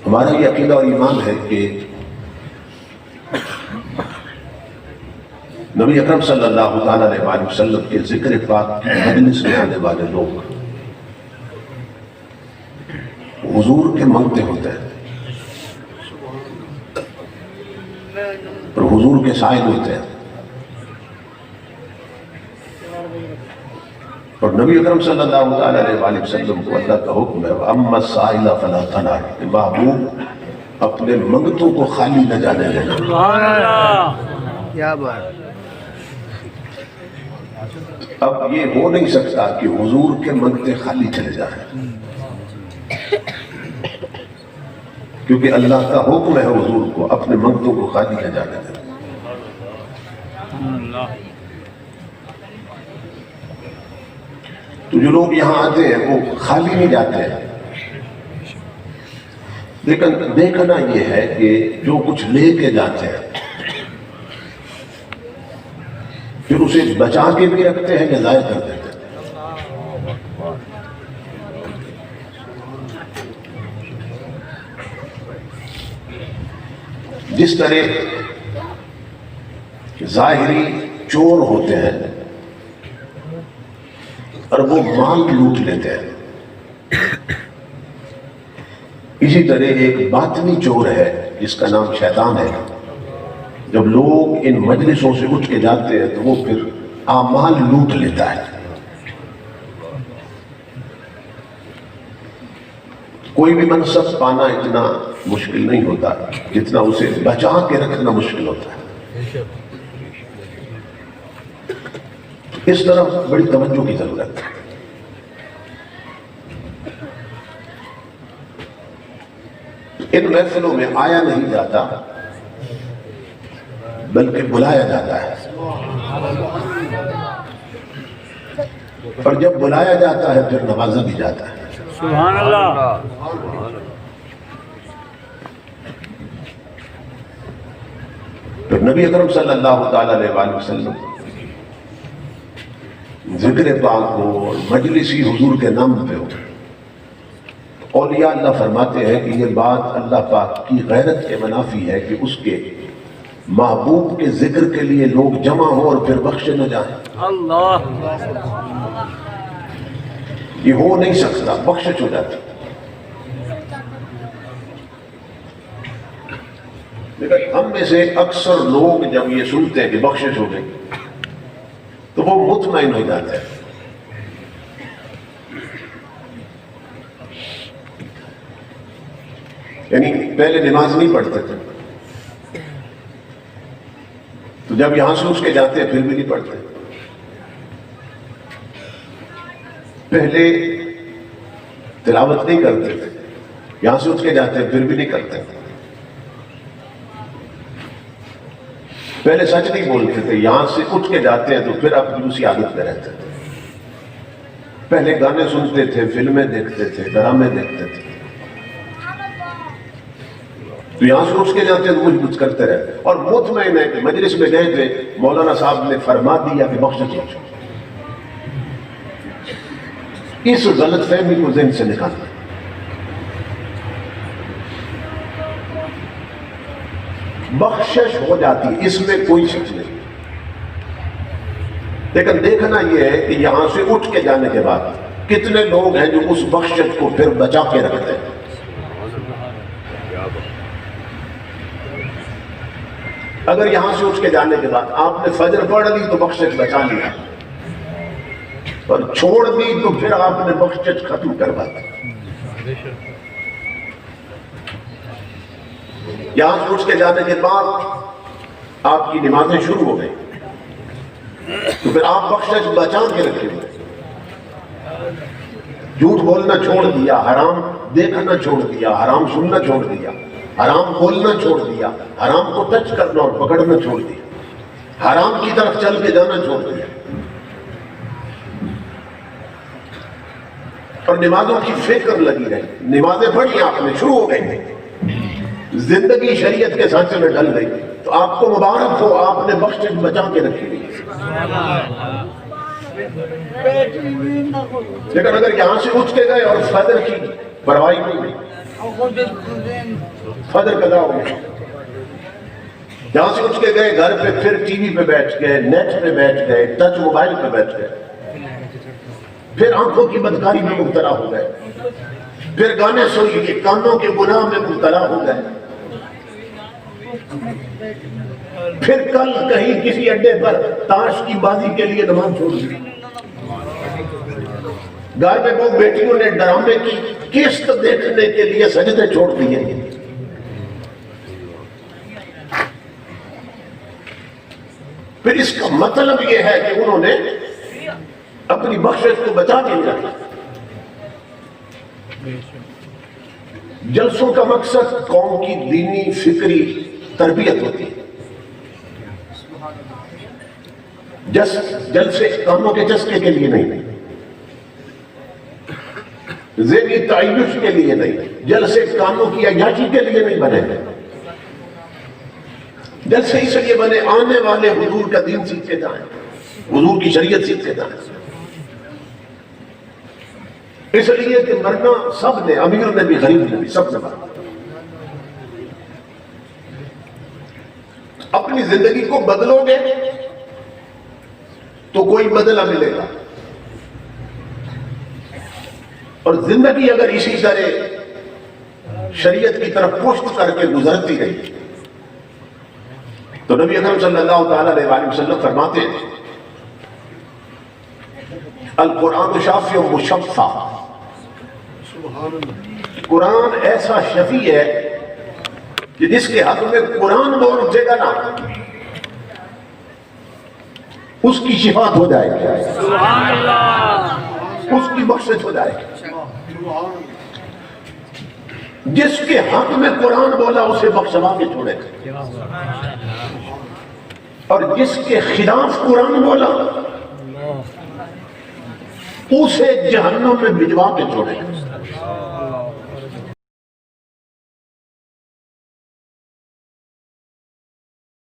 ہمارا یہ عقیدہ اور ایمان ہے کہ نبی اکرم صلی اللہ تعالیٰ علیہ وسلم کے ذکر پاک کی مجلس میں آنے والے لوگ حضور کے منگتے ہوتے ہیں اور حضور کے سائل ہوتے ہیں، اور نبی اکرم صلی اللہ تعالیٰ علیہ وسلم کو اللہ کا حکم ہے وَأَمَّا السَّائِلَ فَلَا تَنْهَرْ کہ محبوب اپنے منگتوں کو خالی نہ جانے دینا۔ سبحان اللہ، کیا بات۔ اب یہ ہو نہیں سکتا کہ حضور کے منگتے خالی چلے جائیں، کیونکہ اللہ کا حکم ہے حضور کو اپنے منگتوں کو خالی نہ جانے دینا۔ تو جو لوگ یہاں آتے ہیں وہ خالی نہیں جاتے ہیں، لیکن دیکھنا یہ ہے کہ جو کچھ لے کے جاتے ہیں پھر اسے بچا کے بھی رکھتے ہیں یا ضائع کر دیتے ہیں۔ جس طرح ظاہری چور ہوتے ہیں اور وہ مال لوٹ لیتے ہیں، اسی طرح ایک باطنی چور ہے جس کا نام شیطان ہے، جب لوگ ان مجلسوں سے اٹھ کے جاتے ہیں تو وہ پھر اعمال لوٹ لیتا ہے۔ کوئی بھی منصب پانا اتنا مشکل نہیں ہوتا جتنا اسے بچا کے رکھنا مشکل ہوتا ہے۔ اس طرف بڑی توجہ کی ضرورت ہے۔ ان محفلوں میں آیا نہیں جاتا بلکہ بلایا جاتا ہے، اور جب بلایا جاتا ہے پھر نوازا بھی جاتا ہے۔ سبحان اللہ۔ تو نبی اکرم صلی اللہ تعالیٰ علیہ وسلم ذکر پاک ہو اور مجلسی حضور کے نام پہ ہو، اولیاء اللہ فرماتے ہیں کہ یہ بات اللہ پاک کی غیرت کے منافی ہے کہ اس کے محبوب کے ذکر کے لیے لوگ جمع ہو اور پھر بخشے نہ جائیں۔ اللہ، یہ ہو نہیں سکتا، بخشش ہو جاتی۔ لیکن ہم میں سے اکثر لوگ جب یہ سنتے ہیں کہ بخشش ہو گئی تو وہ مطمئن ہو جاتے ہیں۔ یعنی پہلے نماز نہیں پڑھتے تھے، تو جب یہاں سے اٹھ کے جاتے ہیں پھر بھی نہیں پڑھتے۔ پہلے تلاوت نہیں کرتے تھے، یہاں سے اٹھ کے جاتے ہیں پھر بھی نہیں کرتے۔ پہلے سچ نہیں بولتے تھے، یہاں سے اٹھ کے جاتے ہیں تو پھر آپ دوسری عادت میں رہتے تھے۔ پہلے گانے سنتے تھے، فلمیں دیکھتے تھے، ڈرامے دیکھتے تھے، تو یہاں سے اٹھ کے جاتے ہیں تو کچھ کرتے رہتے، اور مطمئن ہے کہ مجلس میں گئے تھے، مولانا صاحب نے فرما دیا کہ بخشش ہو۔ اس غلط فہمی کو ذہن سے نکالنا۔ بخشش ہو جاتی، اس میں کوئی شک نہیں، لیکن دیکھنا یہ ہے کہ یہاں سے اٹھ کے جانے کے بعد کتنے لوگ ہیں جو اس بخشش کو پھر بچا کے رکھتے ہیں۔ اگر یہاں سے اٹھ کے جانے کے بعد آپ نے فجر پڑھ لی تو بخشش بچا لیا، اور چھوڑ دی تو پھر آپ نے بخشش ختم کروا دی۔ یہاں سے اٹھ کے جانے کے بعد آپ کی نمازیں شروع ہو گئی تو پھر آپ بخشش بچا کے رکھیں گے۔ جھوٹ بولنا چھوڑ دیا، حرام دیکھنا چھوڑ دیا، حرام سننا چھوڑ دیا، حرام بولنا چھوڑ دیا، حرام کو ٹچ کرنا اور پکڑنا چھوڑ دیا، حرام کی طرف چل کے جانا چھوڑ دیا، اور نمازوں کی فکر لگی رہی۔ نمازیں پڑھی آپ نے، شروع ہو گئی، زندگی شریعت کے سانچے میں ڈل گئی، تو آپ کو مبارک ہو، آپ نے بخشش بچا کے رکھی ہوئی۔ لیکن اگر یہاں سے اٹھ کے گئے اور فجر کی پرواہی نہیں ہوئی، فجر قضا ہو گئی، یہاں سے اٹھ کے گئے گھر پہ، پھر ٹی وی پہ بیٹھ گئے، نیٹ پہ بیٹھ گئے، ٹچ موبائل پہ بیٹھ گئے، پھر آنکھوں کی بدکاری میں مبتلا ہو گئے، پھر گانے سن لیے، کانوں کے گناہ میں مبتلا ہو گئے، پھر کل کہیں کسی اڈے پر تاش کی بازی کے لیے نماز چھوڑ دی، گھر میں وہ بیٹیوں نے ڈرامے کی قسط دیکھنے کے لیے سجدے چھوڑ دیے۔ پھر اس کا مطلب یہ ہے کہ انہوں نے اپنی بخشش کو بچا کے نہیں رکھا۔ جلسوں کا مقصد قوم کی دینی فکری تربیت ہوتی ہے۔ جلسے کاموں کے چسکے کے لیے نہیں، ذہنی تعیش کے لیے نہیں، جلسے کانوں کی عیاشی کے لیے نہیں بنے ہیں، جلسے اس لیے بنے آنے والے حضور کا دین سیکھ کے جائیں، حضور کی شریعت سیکھ کے جائیں۔ اس لیے کہ مرنا سب نے، امیر نے بھی غریب نے بھی، سب نے مرنا۔ اپنی زندگی کو بدلو گے تو کوئی بدلہ ملے گا، اور زندگی اگر اسی طرح شریعت کی طرف پشت کر کے گزرتی رہی تو نبی اکرم صلی اللہ تعالی علیہ وآلہ وسلم فرماتے ہیں القرآن شافی و مشفع، قرآن ایسا شفیع ہے کہ جس کے حق میں قرآن بول اٹھے گا نا اس کی شفاعت ہو جائے گی، سبحان اللہ، اس کی بخشش ہو جائے گی۔ جس کے حق میں قرآن بولا اسے بخشوا کے چھوڑے گا، اور جس کے خلاف قرآن بولا اسے جہنم میں بھجوا کے چھوڑے گا۔